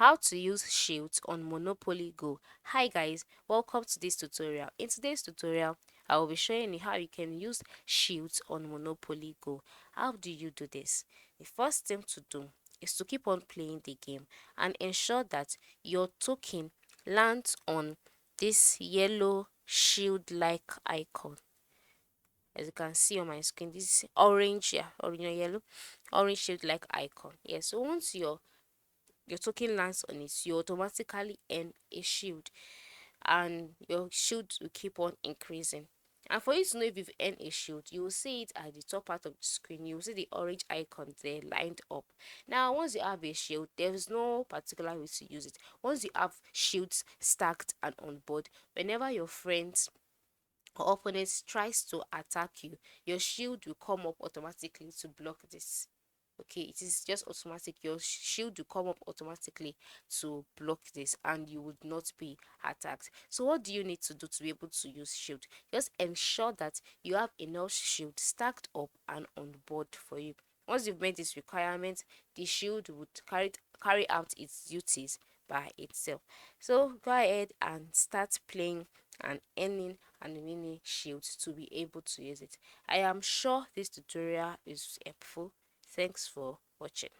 How to use shields on Monopoly Go. Hi guys, welcome to this tutorial. In today's tutorial, I will be showing you how you can use shields on Monopoly Go. How do you do this? The first thing to do is to keep on playing the game and ensure that your token lands on this yellow shield-like icon. As you can see on my screen, this orange, orange or yellow, orange shield-like icon. So once your token lands on it, you automatically earn a shield, and your shield will keep on increasing. And for you to know if you've earned a shield, you will see it at the top part of the screen. You will see the orange icon there lined up. Now, once you have a shield, there is no particular way to use it. Once you have shields stacked and on board, whenever your friends or opponents tries to attack you, your shield will come up automatically to block this. Okay, it is just automatic. Your shield will come up automatically to block this, and you would not be attacked. So what do you need to do to be able to use shield? Just ensure that you have enough shield stacked up and on board for you. Once you've made this requirement, the shield would carry out its duties by itself. So go ahead and start playing and earning and winning shields to be able to use it. I am sure this tutorial is helpful. Thanks for watching.